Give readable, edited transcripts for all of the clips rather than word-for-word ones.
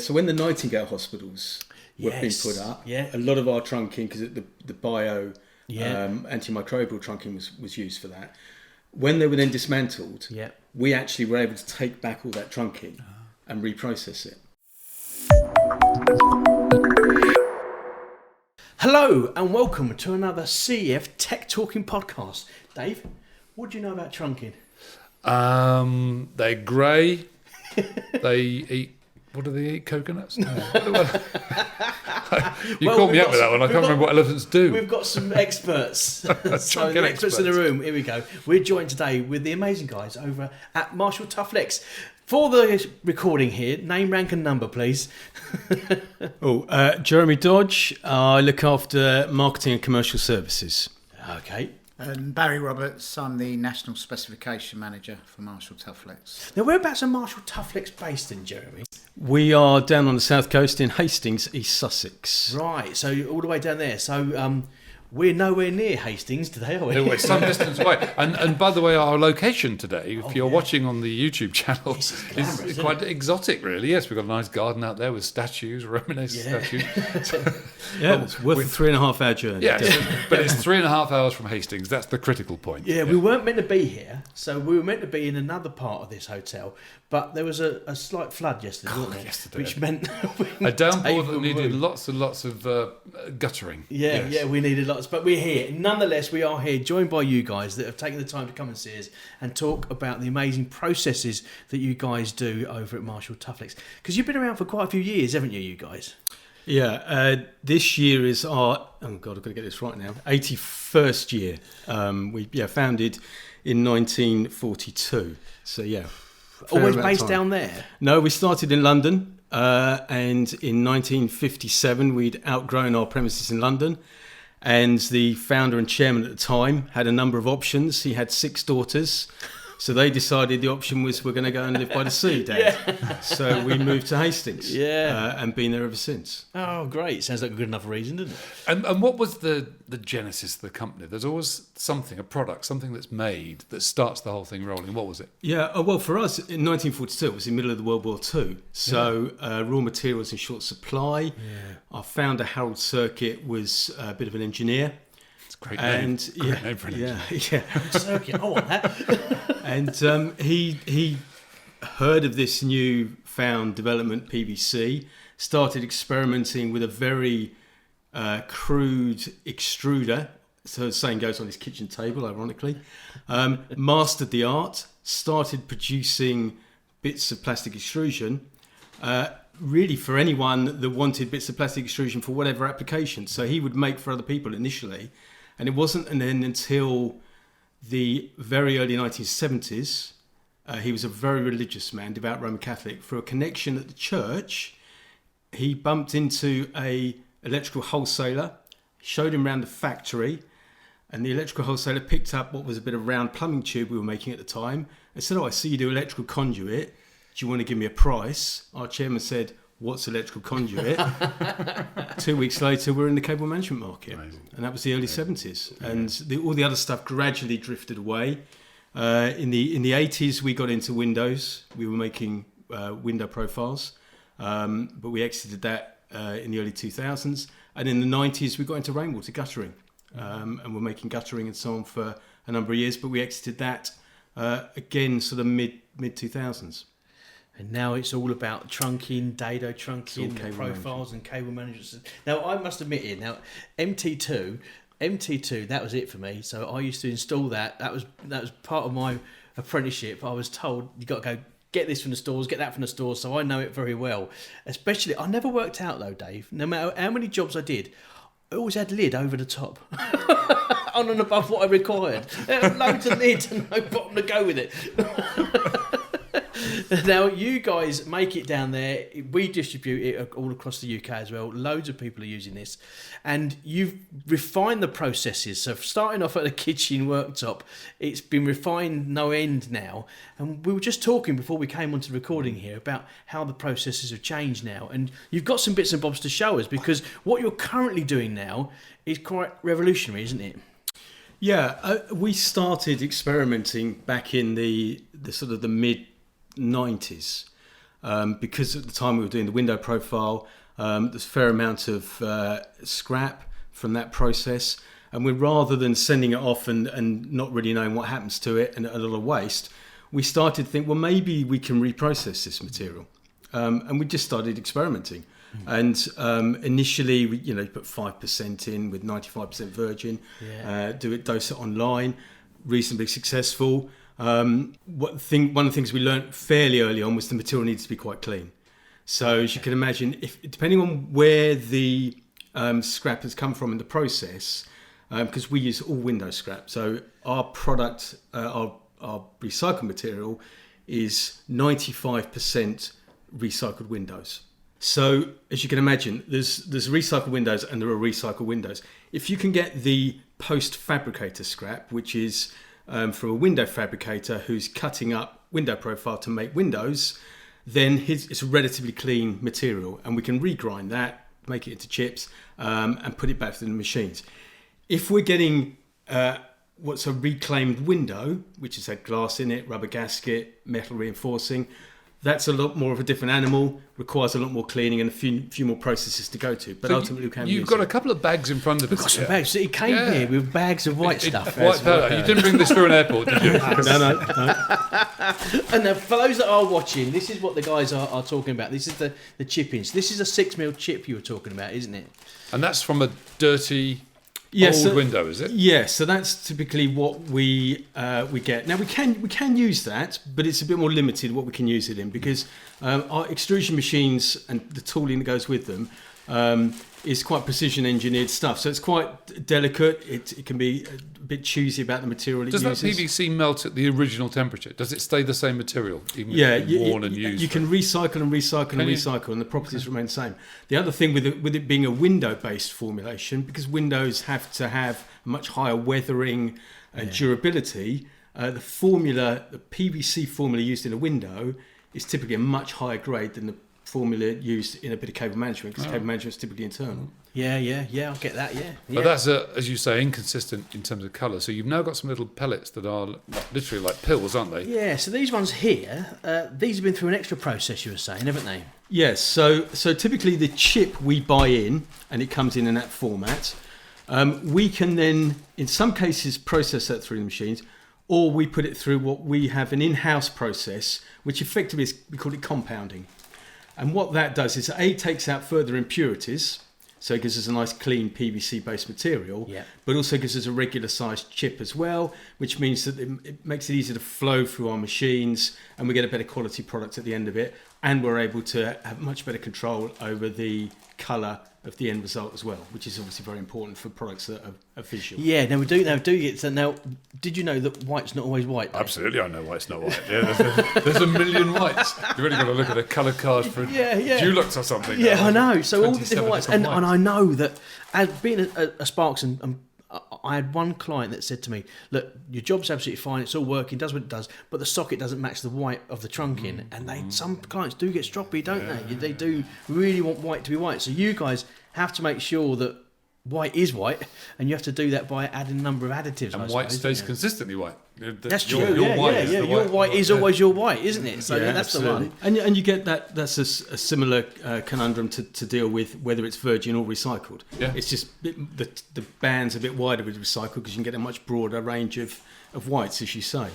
So when the Nightingale hospitals were being put up, a lot of our trunking, because the bio antimicrobial trunking was used for that. When they were then dismantled, we actually were able to take back all that trunking and reprocess it. Hello and welcome to another CEF Tech Talking podcast. Dave, what do you know about trunking? They're grey. They eat. What do they eat? Coconuts? No. You caught me up with that one. I can't remember what elephants do. We've got some experts. So the experts in the room. Here we go. We're joined today with the amazing guys over at Marshall Tufflex. For the recording here, name, rank and number, please. Jeremy Dodge. I look after marketing and commercial services. Okay. And Barry Roberts, I'm the National Specification Manager for Marshall Tufflex. Now, whereabouts are Marshall Tufflex based in, Jeremy? We are down on the south coast in Hastings, East Sussex. Right, so all the way down there. So we're nowhere near Hastings today, are we? No, we're some distance away. And by the way, our location today, if you're watching on the YouTube channel, is quite exotic, really. Yes, we've got a nice garden out there with statues, Romanesque statues. It's worth a 3.5 hour journey. Yes, but it's 3.5 hours from Hastings. That's the critical point. Yeah, we weren't meant to be here, so we were meant to be in another part of this hotel, but there was a slight flood yesterday, wasn't there? Yesterday. Which meant a downpour that needed lots and lots of guttering. Yeah, we needed lots, but we're here. Nonetheless, we are here, joined by you guys that have taken the time to come and see us and talk about the amazing processes that you guys do over at Marshall Tufflex. Because you've been around for quite a few years, haven't you guys? Yeah, this year is our, I've got to get this right now, 81st year. We founded in 1942. So always based down there? No, we started in London, and in 1957 we'd outgrown our premises in London, and the founder and chairman at the time had a number of options. He had 6 daughters. So they decided the option was we're going to go and live by the sea, Dad. So we moved to Hastings and been there ever since. Oh, great. Sounds like a good enough reason, doesn't it? And what was the genesis of the company? There's always something, a product, something that's made that starts the whole thing rolling. What was it? Yeah, well, for us, in 1942, it was in the middle of the World War II. So raw materials in short supply. Yeah. Our founder, Harold Circuit, was a bit of an engineer. Great name. Great name for an engineer. Circuit, I want that. And he heard of this new found development, PVC, started experimenting with a very crude extruder, so the saying goes, on his kitchen table, ironically, mastered the art, started producing bits of plastic extrusion, really for anyone that wanted bits of plastic extrusion for whatever application. So he would make for other people initially, and it wasn't until the very early 1970s, he was a very religious man, devout Roman Catholic. For a connection at the church, he bumped into a electrical wholesaler, showed him around the factory, and the electrical wholesaler picked up what was a bit of round plumbing tube we were making at the time and said, I see you do electrical conduit. Do you want to give me a price? Our chairman said, what's electrical conduit? 2 weeks later, we're in the cable management market. Amazing. And that was the early 70s. And all the other stuff gradually drifted away. In the 80s, we got into windows. We were making window profiles. But we exited that in the early 2000s. And in the 90s, we got into rainwater guttering. And we're making guttering and so on for a number of years. But we exited that again sort of mid-2000s. And now it's all about trunking, dado trunking, profiles and cable management. Now, I must admit here, MT2, that was it for me. So I used to install that. That was part of my apprenticeship. I was told, you got to go get this from the stores, get that from the stores. So I know it very well. Especially, I never worked out though, Dave. No matter how many jobs I did, I always had lid over the top. On and above what I required. Loads of lid and no bottom to go with it. Now, you guys make it down there. We distribute it all across the UK as well. Loads of people are using this. And you've refined the processes. So starting off at the kitchen worktop, it's been refined no end now. And we were just talking before we came onto the recording here about how the processes have changed now. And you've got some bits and bobs to show us, because what you're currently doing now is quite revolutionary, isn't it? Yeah, we started experimenting back in the sort of the mid-90s. because at the time we were doing the window profile, there's a fair amount of scrap from that process. And rather than sending it off and not really knowing what happens to it and a lot of waste, we started to think, well, maybe we can reprocess this material. And we just started experimenting. And initially, we put 5% in with 95% virgin, dose it online, reasonably successful. One of the things we learned fairly early on was the material needs to be quite clean. So as you can imagine, depending on where the scrap has come from in the process, because we use all window scrap, so our product, our recycled material is 95% recycled windows. So as you can imagine, there's recycled windows and there are recycled windows. If you can get the post-fabricator scrap, which is from a window fabricator who's cutting up window profile to make windows, then it's a relatively clean material, and we can regrind that, make it into chips, and put it back to the machines. If we're getting what's a reclaimed window, which has had glass in it, rubber gasket, metal reinforcing, that's a lot more of a different animal, requires a lot more cleaning and a few more processes to go to. But so ultimately, we can you've got a couple of bags in front of us. We've got some bags. So he came here with bags of white stuff. White powder. You didn't bring this through an airport, did you? No. And now, for those that are watching, this is what the guys are talking about. This is the chippings. This is a 6mm chip you were talking about, isn't it? And that's from a dirty... old window, is it? Yes, so that's typically what we get. Now we can use that, but it's a bit more limited what we can use it in, because our extrusion machines and the tooling that goes with them is quite precision engineered stuff. So it's quite delicate. It can be a bit choosy about the material it uses. Does that PVC melt at the original temperature? Does it stay the same material, even if it's been worn and used? You can recycle and recycle, and the properties remain the same. The other thing with it being a window-based formulation, because windows have to have much higher weathering and durability, the PVC formula used in a window is typically a much higher grade than the formula used in a bit of cable management, because cable management is typically internal. Yeah, I get that, yeah. But that's, as you say, inconsistent in terms of colour. So you've now got some little pellets that are literally like pills, aren't they? Yeah, so these ones here, these have been through an extra process, you were saying, haven't they? Yes, so typically the chip we buy in, and it comes in that format, we can then, in some cases, process that through the machines, or we put it through what we have an in-house process, which effectively is, we call it compounding. And what that does is takes out further impurities, so it gives us a nice clean PVC-based material, but also gives us a regular sized chip as well, which means that it makes it easier to flow through our machines, and we get a better quality product at the end of it, and we're able to have much better control over the colour of the end result as well, which is obviously very important for products that are visual. Yeah, now we do get to, now, did you know that white's not always white? Dave? Absolutely, I know white's not white. Yeah, there's a million whites. You've really got to look at a colour card for Dulux or something. Yeah, I know. So all the different whites, and I know that as being a Sparks, and I had one client that said to me, look, your job's absolutely fine, it's all working, does what it does, but the socket doesn't match the white of the trunking. And some clients do get stroppy, don't they? They do really want white to be white. So you guys have to make sure that white is white, and you have to do that by adding a number of additives. And white stays consistently white. That's true. Your white is always your white, isn't it? So that's absolutely. The one. And you get that. That's a similar conundrum to deal with, whether it's virgin or recycled. Yeah. It's just the band's a bit wider with recycled, because you can get a much broader range of whites, as you say.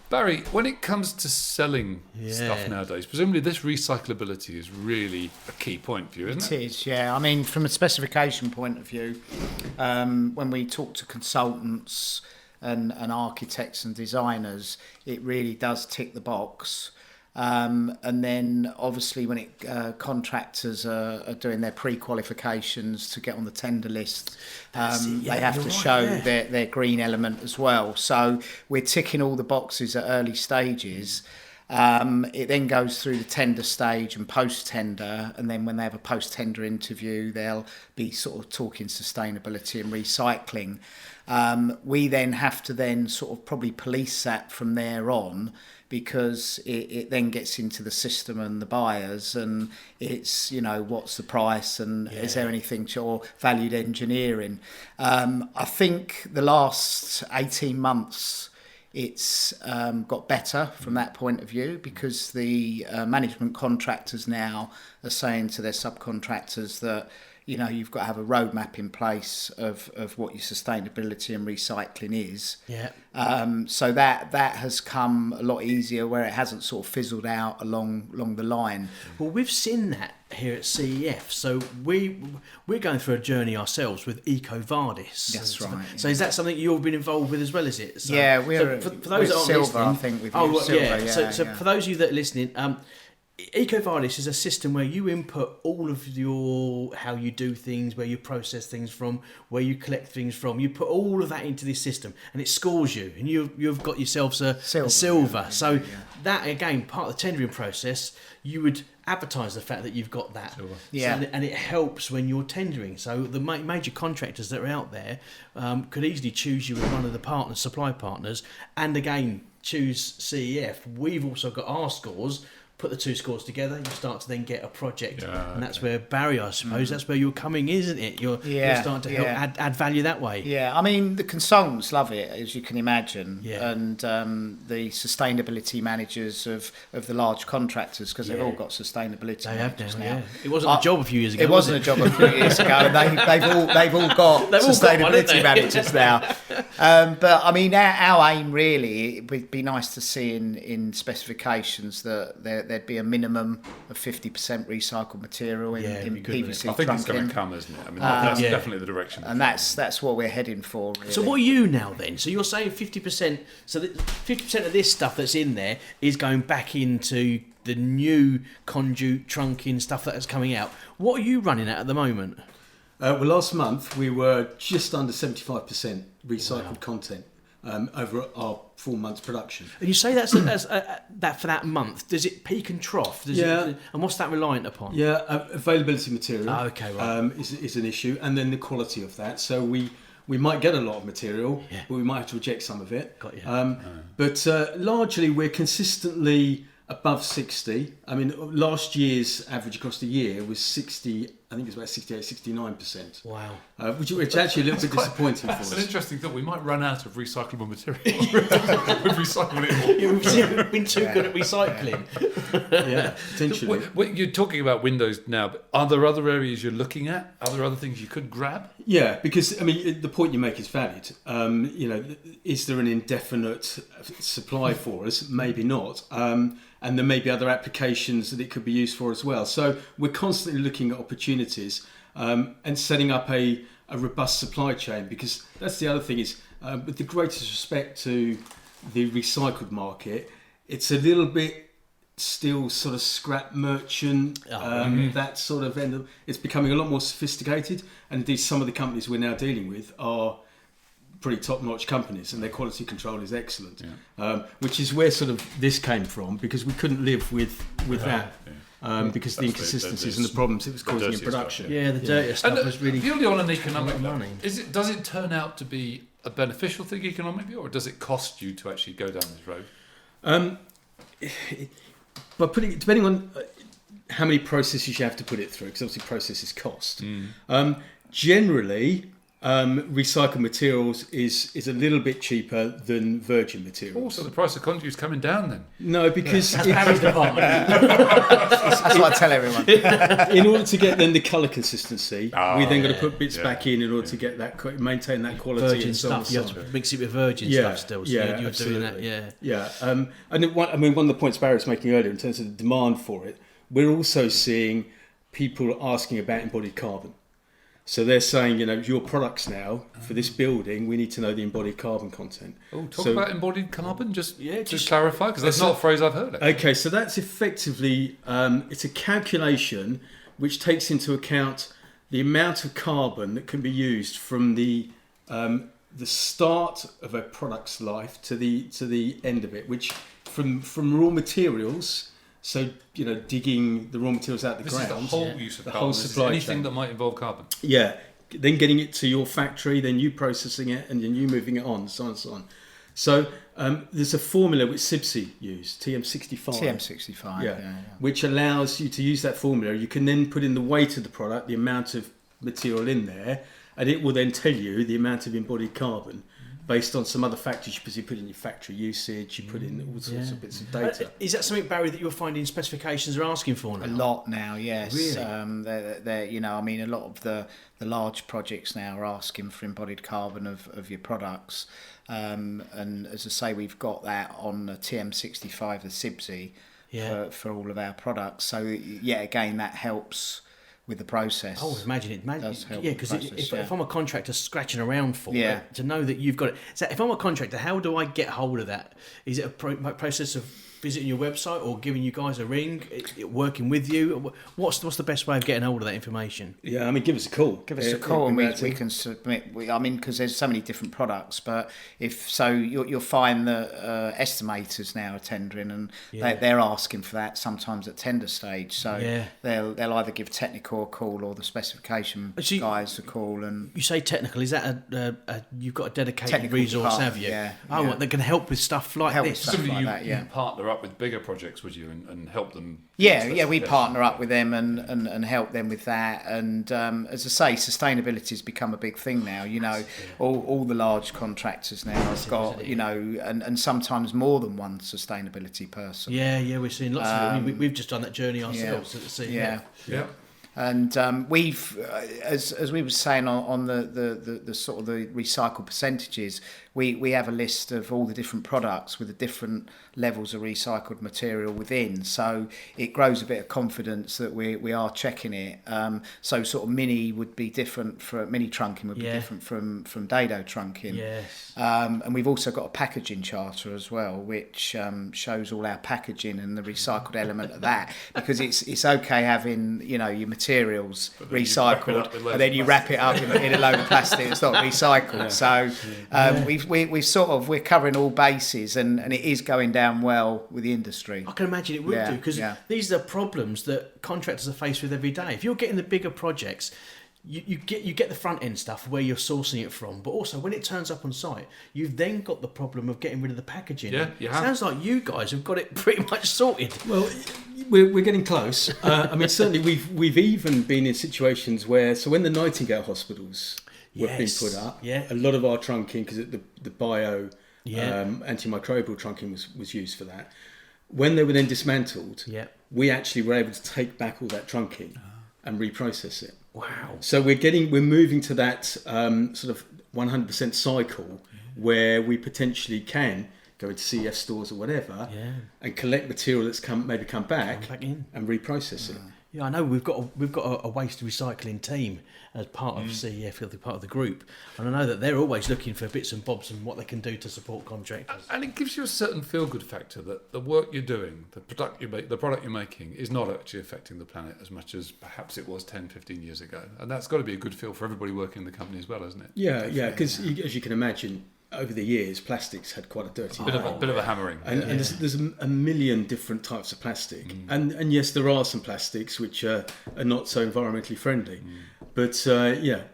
Barry, when it comes to selling stuff nowadays, presumably this recyclability is really a key point for you, isn't it? It is, yeah. I mean, from a specification point of view, when we talk to consultants and architects and designers, it really does tick the box. And then obviously when contractors are doing their pre-qualifications to get on the tender list, they have to show their green element as well. So we're ticking all the boxes at early stages. It then goes through the tender stage and post-tender, and then when they have a post-tender interview, they'll be sort of talking sustainability and recycling. We then have to then sort of probably police that from there on, because it then gets into the system and the buyers, and it's, what's the price, and is there anything or valued engineering. I think the last 18 months it's got better from that point of view, because the management contractors now are saying to their subcontractors that, you know, you've got to have a roadmap in place of what your sustainability and recycling is. Yeah. So that has come a lot easier, where it hasn't sort of fizzled out along the line. Well, we've seen that here at CEF. So we're going through a journey ourselves with EcoVadis. That's right. So is that something you've been involved with as well, is it? So, Yeah, we're for those that aren't Silver, listening, I think we've used Silver. Yeah. So for those of you that are listening, EcoVadis is a system where you input all of your how you do things, where you process things from, where you collect things from. You put all of that into this system, and it scores you, and you've got yourselves a silver. So that, again, part of the tendering process, you would advertise the fact that you've got that. Yeah. So, and it helps when you're tendering. So the major contractors that are out there could easily choose you as one of the supply partners, and again choose CEF. We've also got our scores. Put the two scores together, you start to then get a project, and that's where Barry, I suppose, that's where you're coming, isn't it? You're starting to help add value that way. Yeah, I mean, the consultants love it, as you can imagine, Yeah. and the sustainability managers of the large contractors, because they've all got sustainability They have managers now. It wasn't a job a few years ago. It wasn't a job a few years ago, and they've all got sustainability managers now. But I mean, our aim really, it would be nice to see in specifications that there'd be a minimum of 50% recycled material in PVC I think trunking. it's going to come, isn't it? I mean, that's definitely the direction. And that's what we're heading for, really. So what are you now then? So you're saying 50%, so that 50% of this stuff that's in there is going back into the new Conduit trunking stuff that's coming out. What are you running at the moment? Well, last month we were just under 75% recycled content over our 4 months production. And you say that's that for that month. Does it peak and trough? And what's that reliant upon? Yeah, availability material right. is an issue, and then the quality of that. So we might get a lot of material, but we might have to reject some of it. Got you. But largely we're consistently above 60. I mean, last year's average across the year was 60. I think it's about 68, 69%. Wow. Which is actually a little bit disappointing for us. That's an interesting thought. We might run out of recyclable material. We've recycled it all. We've been too good at recycling. Yeah, potentially. You're talking about Windows now, but are there other areas you're looking at? Are there other things you could grab? Yeah, because, I mean, the point you make is valid. You know, is there an indefinite supply for us? Maybe not. And there may be other applications that it could be used for as well. So we're constantly looking at opportunities and setting up a robust supply chain, because that's the other thing is, with the greatest respect to the recycled market, it's a little bit still sort of scrap merchant, that sort of end of, it's becoming a lot more sophisticated, and indeed some of the companies we're now dealing with are pretty top-notch companies, and their quality control is excellent, which is where sort of this came from, because we couldn't live with that. Because the inconsistencies and the problems it was causing in production. The dirtier stuff was really purely on an economic level. money. Does it turn out to be a beneficial thing economically, or does it cost you to actually go down this road? But depending on how many processes you have to put it through, because obviously processes cost. Generally, recycled materials is a little bit cheaper than virgin materials. Also, the price of Conduit is coming down then. No, because That's Barry's department. That's what I tell everyone. in order to get then the colour consistency, we then got to put bits back in order to get that, maintain that quality. Virgin and so on stuff, you and have so on. to mix it with virgin stuff still. So you're doing that, And one of the points Barry was making earlier in terms of the demand for it, we're also seeing people asking about embodied carbon. So they're saying, you know, your products now for this building, we need to know the embodied carbon content. Talk about embodied carbon, just clarify, because that's not a phrase I've heard. Okay, so that's effectively it's a calculation which takes into account the amount of carbon that can be used from the start of a product's life to the end of it, which from raw materials. So, you know, digging the raw materials out of the ground. This is the whole use of carbon. Whole supply anything chain that might involve carbon. Yeah. Then getting it to your factory, then you processing it, and then you moving it on, so on and so on. So there's a formula which CIBSE used, TM65. TM65, which allows you to use that formula. You can then put in the weight of the product, the amount of material in there, and it will then tell you the amount of embodied carbon. based on some other factors. You put in your factory usage, you put in all sorts of bits of data. Is that something, Barry, that you're finding specifications are asking for now? A lot now, yes. Really? They're, you know, I mean, a lot of the large projects now are asking for embodied carbon of your products. And as I say, we've got that on the TM65, the SIBSI, for all of our products. So, yeah, again, that helps with the process. I would imagine it. Yeah, because if I'm a contractor scratching around for it, to know that you've got it. So if I'm a contractor, how do I get hold of that? Is it a process of visiting your website or giving you guys a ring, working with you? What's the best way of getting hold of that information? Yeah, I mean, give us a call. Give us a call, and we can submit. I mean, because there's so many different products, but if so, you'll find that estimators now are tendering, and they're asking for that sometimes at tender stage. So they'll either give technical a call or the specification guys a call. And you say technical, is that you've got a dedicated technical resource, have you? Yeah. What, they can help with stuff like this? Somebody like you partner up with bigger projects, would you, and help them? We partner up with them and help them with that. And as I say, sustainability has become a big thing now. You know, all the large contractors now have got, you know, and sometimes more than one sustainability person. Yeah, we're seeing lots of it. We've just done that journey ourselves. Yeah. And we've, as we were saying on the sort of the recycled percentages, we have a list of all the different products with the different levels of recycled material within. So it grows a bit of confidence that we are checking it. So sort of mini would be different mini trunking would be different from dado trunking. Yes. And we've also got a packaging charter as well, which shows all our packaging and the recycled element of that, because it's okay having, you know, your materials recycled, and then you wrap it up in a load of plastic that's not recycled. So we're covering all bases, and it is going down well with the industry. I can imagine it would do, because these are problems that contractors are faced with every day. If you're getting the bigger projects, you get the front end stuff where you're sourcing it from, but also when it turns up on site, you've then got the problem of getting rid of the packaging. Sounds like you guys have got it pretty much sorted. Well, we're getting close. I mean, certainly we've even been in situations where, so when the Nightingale hospitals were being put up, a lot of our trunking, because the bio antimicrobial trunking was used for that. When they were then dismantled, we actually were able to take back all that trunking and reprocess it. Wow! So we're moving to that sort of 100% cycle where we potentially can go into CF stores or whatever and collect material that's come back in and reprocess it. Yeah, I know we've got a waste recycling team as part of CEF, part of the group, and I know that they're always looking for bits and bobs and what they can do to support contractors. And it gives you a certain feel-good factor that the work you're doing, the product you're making, is not actually affecting the planet as much as perhaps it was 10, 15 years ago, and that's got to be a good feel for everybody working in the company as well, isn't it? Yeah, because as you can imagine, over the years, plastics had quite a dirty bit of a hammering, and there's a million different types of plastic, and yes, there are some plastics which are not so environmentally friendly, but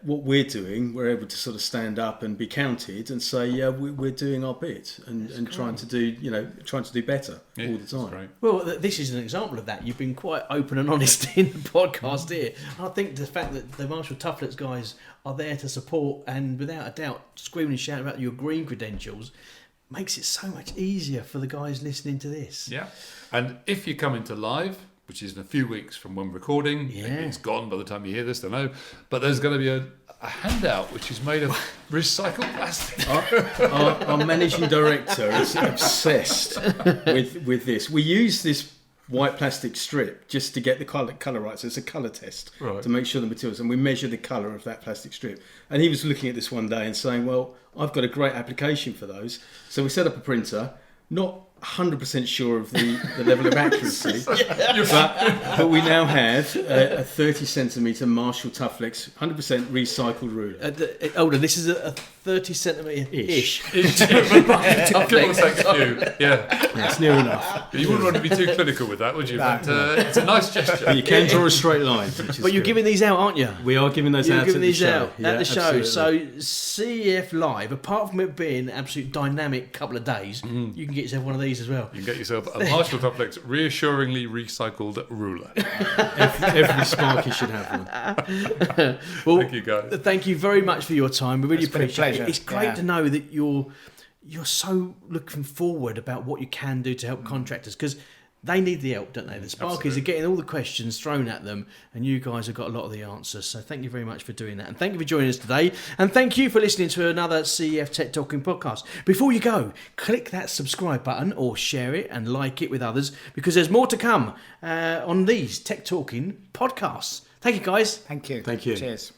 what we're doing, we're able to sort of stand up and be counted and say, we're doing our bit and trying to do better all the time. Great. Well, this is an example of that. You've been quite open and honest in the podcast here. And I think the fact that the Marshall Tufflex guys are there to support and without a doubt screaming and shouting about your green credentials makes it so much easier for the guys listening to this. Yeah. And if you come into live, which is in a few weeks from when recording, it's gone by the time you hear this, I don't know, but there's going to be a handout which is made of recycled plastic. Our managing director is obsessed with this. We use this white plastic strip just to get the colour right. So it's a colour test to make sure the materials, and we measure the colour of that plastic strip. And he was looking at this one day and saying, well, I've got a great application for those. So we set up a printer, not 100% sure of the level of accuracy, but we now have a 30 centimetre Marshall Tufflex 100% recycled ruler. This is a 30 centimetre-ish. It's near enough. You wouldn't want to be too clinical with that, would you? No. But it's a nice gesture. But you can draw a straight line. But you're giving these out, aren't you? We are giving those out at the show. At the show. Absolutely. So CEF Live, apart from it being an absolute dynamic couple of days, you can get yourself one of these these as well. You can get yourself a Marshall Tufflex reassuringly recycled ruler. Every Sparky should have one. Well, Thank you, guys. Thank you very much for your time. We really It's been a appreciate it. pleasure. It's great to know that you're so looking forward about what you can do to help contractors, because they need the help, don't they? The Sparkies Absolutely. are getting all the questions thrown at them, and you guys have got a lot of the answers. So thank you very much for doing that. And thank you for joining us today. And thank you for listening to another CEF Tech Talking podcast. Before you go, click that subscribe button or share it and like it with others, because there's more to come on these Tech Talking podcasts. Thank you, guys. Thank you. Thank you. Cheers.